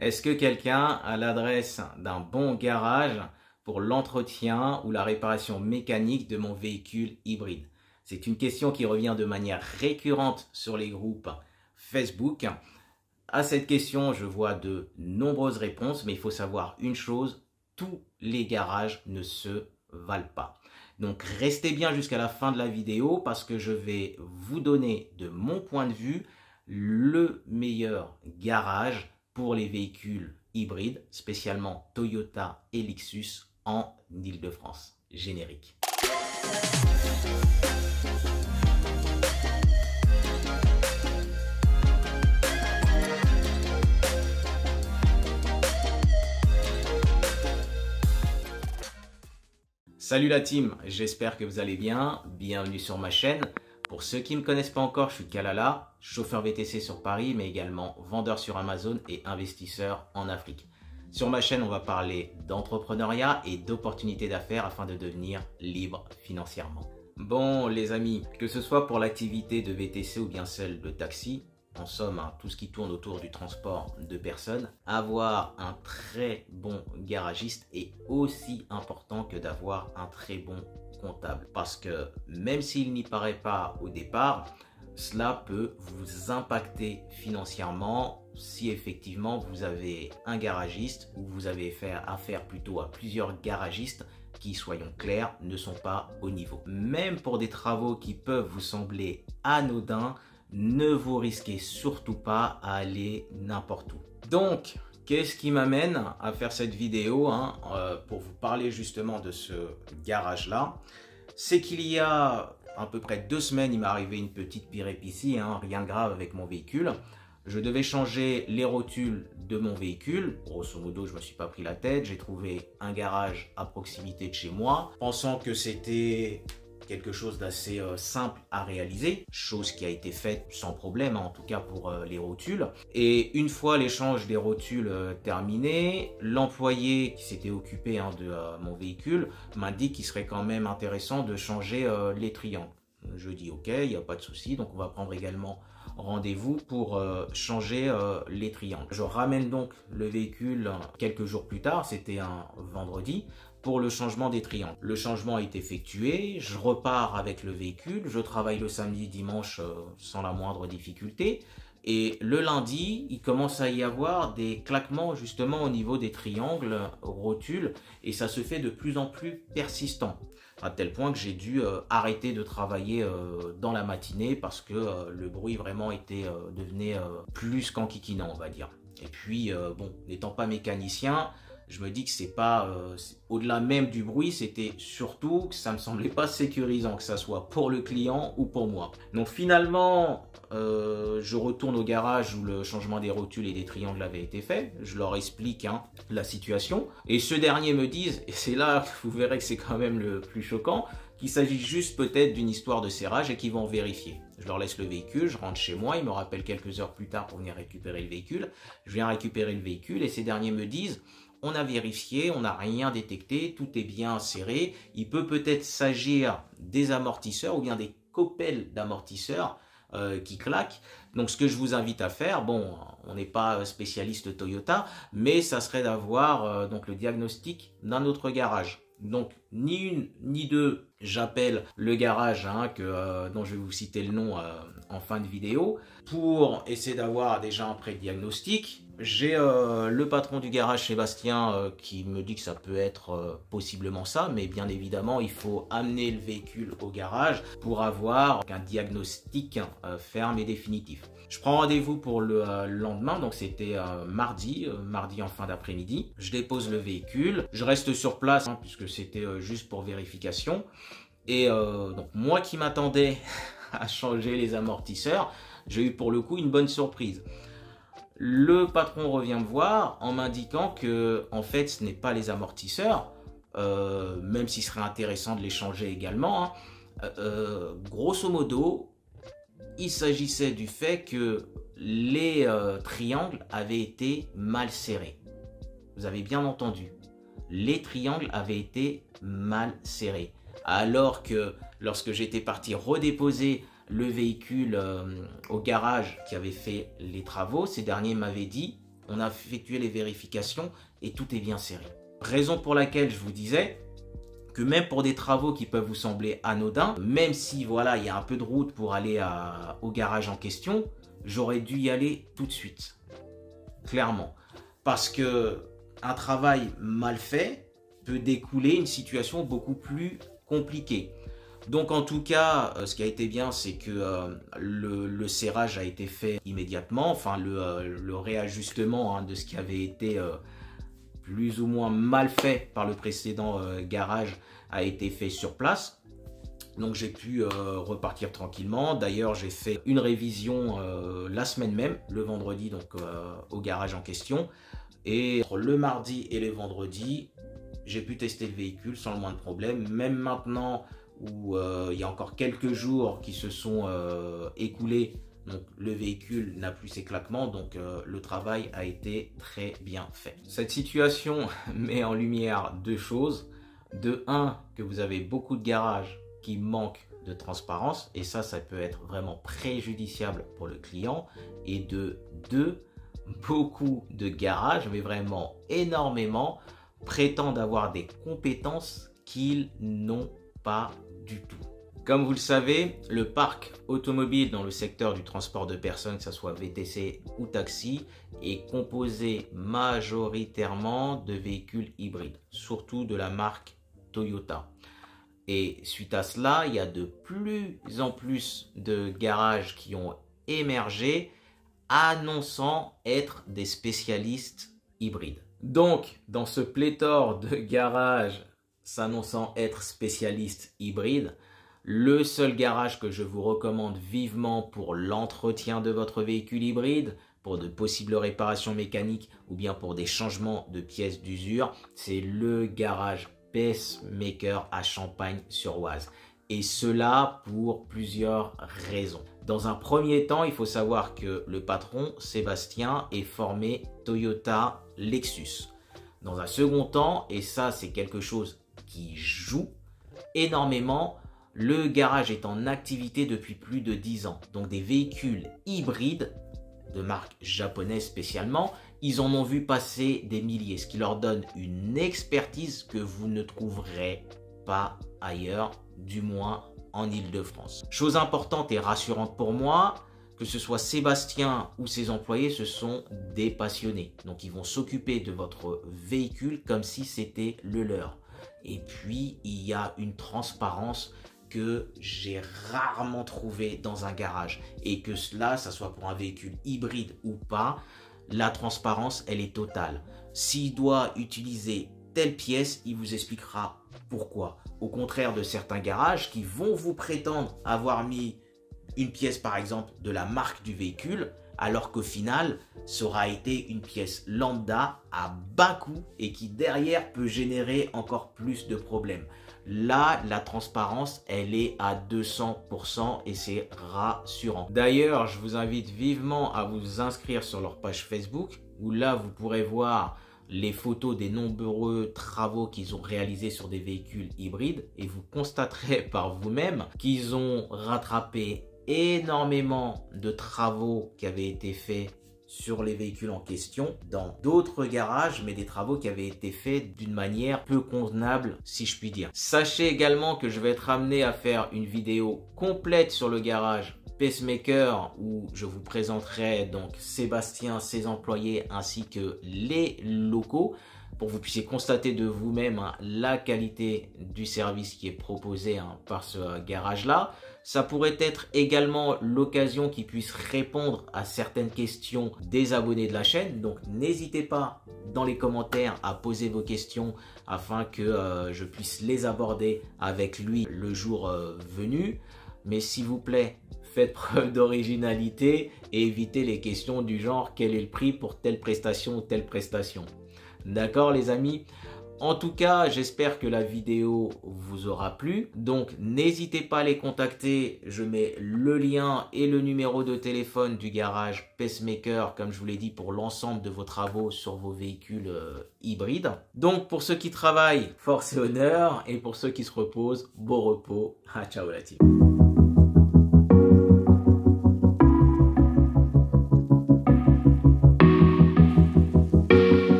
Est-ce que quelqu'un a l'adresse d'un bon garage pour l'entretien ou la réparation mécanique de mon véhicule hybride? C'est une question qui revient de manière récurrente sur les groupes Facebook. À cette question, je vois de nombreuses réponses, mais il faut savoir une chose, tous les garages ne se valent pas. Donc restez bien jusqu'à la fin de la vidéo parce que je vais vous donner de mon point de vue le meilleur garage pour les véhicules hybrides, spécialement Toyota et Lexus en Île-de-France. Générique. Salut la team, j'espère que vous allez bien, bienvenue sur ma chaîne. Pour ceux qui ne me connaissent pas encore, je suis Kalala, chauffeur VTC sur Paris, mais également vendeur sur Amazon et investisseur en Afrique. Sur ma chaîne, on va parler d'entrepreneuriat et d'opportunités d'affaires afin de devenir libre financièrement. Bon les amis, que ce soit pour l'activité de VTC ou bien celle de taxi, en somme, tout ce qui tourne autour du transport de personnes, avoir un très bon garagiste est aussi important que d'avoir un très bon comptable. Parce que même s'il n'y paraît pas au départ, cela peut vous impacter financièrement si effectivement vous avez un garagiste ou vous avez affaire plutôt à plusieurs garagistes qui, soyons clairs, ne sont pas au niveau. Même pour des travaux qui peuvent vous sembler anodins, ne vous risquez surtout pas à aller n'importe où. Donc, qu'est-ce qui m'amène à faire cette vidéo pour vous parler justement de ce garage-là? C'est qu'il y a à peu près 2 semaines, il m'est arrivé une petite péripétie, rien de grave avec mon véhicule. Je devais changer les rotules de mon véhicule. Grosso modo, je ne me suis pas pris la tête. J'ai trouvé un garage à proximité de chez moi, pensant que c'était quelque chose d'assez simple à réaliser, chose qui a été faite sans problème, en tout cas pour les rotules. Et une fois l'échange des rotules terminé, l'employé qui s'était occupé de mon véhicule m'a dit qu'il serait quand même intéressant de changer les triangles. Je dis ok, il n'y a pas de souci, donc on va prendre également rendez-vous pour changer les triangles. Je ramène donc le véhicule quelques jours plus tard, c'était un vendredi, pour le changement des triangles. Le changement est effectué, je repars avec le véhicule, je travaille le samedi, dimanche sans la moindre difficulté. Et le lundi, il commence à y avoir des claquements justement au niveau des triangles rotules et ça se fait de plus en plus persistant. À tel point que j'ai dû arrêter de travailler dans la matinée parce que le bruit vraiment devenait plus qu'enquiquinant, on va dire. Et puis, bon, n'étant pas mécanicien, je me dis que c'est pas, au-delà même du bruit, c'était surtout que ça me semblait pas sécurisant, que ça soit pour le client ou pour moi. Donc finalement, je retourne au garage où le changement des rotules et des triangles avait été fait. Je leur explique la situation. Et ceux derniers me disent, et c'est là que vous verrez que c'est quand même le plus choquant, qu'il s'agit juste peut-être d'une histoire de serrage et qu'ils vont vérifier. Je leur laisse le véhicule, je rentre chez moi, ils me rappellent quelques heures plus tard pour venir récupérer le véhicule. Je viens récupérer le véhicule et ces derniers me disent, on a vérifié, on n'a rien détecté, tout est bien serré. Il peut-être s'agir des amortisseurs ou bien des coppels d'amortisseurs qui claquent. Donc ce que je vous invite à faire, bon, on n'est pas spécialiste Toyota, mais ça serait d'avoir donc le diagnostic d'un autre garage. Donc ni une ni deux, j'appelle le garage dont je vais vous citer le nom en fin de vidéo pour essayer d'avoir déjà un pré-diagnostic. J'ai le patron du garage Sébastien qui me dit que ça peut être possiblement ça, mais bien évidemment il faut amener le véhicule au garage pour avoir un diagnostic ferme et définitif. Je prends rendez-vous pour le lendemain, donc c'était mardi en fin d'après-midi. Je dépose le véhicule, je reste sur place puisque c'était juste pour vérification. Et donc moi qui m'attendais à changer les amortisseurs, j'ai eu pour le coup une bonne surprise. Le patron revient me voir en m'indiquant que en fait ce n'est pas les amortisseurs, même s'il serait intéressant de les changer également. Grosso modo, il s'agissait du fait que les triangles avaient été mal serrés. Vous avez bien entendu, les triangles avaient été mal serrés. Alors que lorsque j'étais parti redéposer le véhicule au garage qui avait fait les travaux, ces derniers m'avaient dit on a effectué les vérifications et tout est bien serré. Raison pour laquelle je vous disais que même pour des travaux qui peuvent vous sembler anodins, même si voilà, il y a un peu de route pour aller au garage en question, j'aurais dû y aller tout de suite. Clairement. Parce que un travail mal fait peut découler une situation beaucoup plus compliquée. Donc en tout cas, ce qui a été bien, c'est que le serrage a été fait immédiatement, enfin le réajustement de ce qui avait été plus ou moins mal fait par le précédent garage a été fait sur place. Donc j'ai pu repartir tranquillement. D'ailleurs, j'ai fait une révision la semaine même, le vendredi, donc au garage en question. Et entre le mardi et le vendredi, j'ai pu tester le véhicule sans le moindre problème. Même maintenant où il y a encore quelques jours qui se sont écoulés, donc le véhicule n'a plus ses claquements, donc le travail a été très bien fait. Cette situation met en lumière deux choses. De un, que vous avez beaucoup de garages qui manquent de transparence, et ça peut être vraiment préjudiciable pour le client. Et de deux, beaucoup de garages, mais vraiment énormément, prétendent avoir des compétences qu'ils n'ont pas du tout. Comme vous le savez, le parc automobile dans le secteur du transport de personnes, que ce soit VTC ou taxi, est composé majoritairement de véhicules hybrides, surtout de la marque Toyota. Et suite à cela, il y a de plus en plus de garages qui ont émergé, annonçant être des spécialistes hybrides. Donc, dans ce pléthore de garages s'annonçant être spécialistes hybrides, le seul garage que je vous recommande vivement pour l'entretien de votre véhicule hybride, pour de possibles réparations mécaniques ou bien pour des changements de pièces d'usure, c'est le garage Pacemaker à Champagne-sur-Oise. Et cela pour plusieurs raisons. Dans un premier temps, il faut savoir que le patron, Sébastien, est formé Toyota Lexus. Dans un second temps, et ça c'est quelque chose qui joue énormément, le garage est en activité depuis plus de 10 ans. Donc des véhicules hybrides, de marque japonaise spécialement, ils en ont vu passer des milliers, ce qui leur donne une expertise que vous ne trouverez pas ailleurs, du moins en Île-de-France. Chose importante et rassurante pour moi, que ce soit Sébastien ou ses employés, ce sont des passionnés. Donc ils vont s'occuper de votre véhicule comme si c'était le leur. Et puis il y a une transparence que j'ai rarement trouvé dans un garage, et que cela, ça soit pour un véhicule hybride ou pas, la transparence, elle est totale. S'il doit utiliser telle pièce, il vous expliquera pourquoi. Au contraire de certains garages qui vont vous prétendre avoir mis une pièce, par exemple, de la marque du véhicule, alors qu'au final, ça aura été une pièce lambda à bas coût et qui derrière peut générer encore plus de problèmes. Là, la transparence, elle est à 200% et c'est rassurant. D'ailleurs, je vous invite vivement à vous inscrire sur leur page Facebook, où là, vous pourrez voir les photos des nombreux travaux qu'ils ont réalisés sur des véhicules hybrides, et vous constaterez par vous-même qu'ils ont rattrapé énormément de travaux qui avaient été faits sur les véhicules en question dans d'autres garages, mais des travaux qui avaient été faits d'une manière peu convenable, si je puis dire. Sachez également que je vais être amené à faire une vidéo complète sur le garage Pacemaker, où je vous présenterai donc Sébastien, ses employés ainsi que les locaux, pour que vous puissiez constater de vous-même la qualité du service qui est proposé par ce garage-là. Ça pourrait être également l'occasion qu'ils puissent répondre à certaines questions des abonnés de la chaîne. Donc n'hésitez pas dans les commentaires à poser vos questions afin que je puisse les aborder avec lui le jour venu. Mais s'il vous plaît, faites preuve d'originalité et évitez les questions du genre quel est le prix pour telle prestation ou telle prestation. D'accord les amis? En tout cas, j'espère que la vidéo vous aura plu. Donc, n'hésitez pas à les contacter. Je mets le lien et le numéro de téléphone du garage Pacemaker, comme je vous l'ai dit, pour l'ensemble de vos travaux sur vos véhicules hybrides. Donc, pour ceux qui travaillent, force et honneur. Et pour ceux qui se reposent, beau repos. Ciao la team.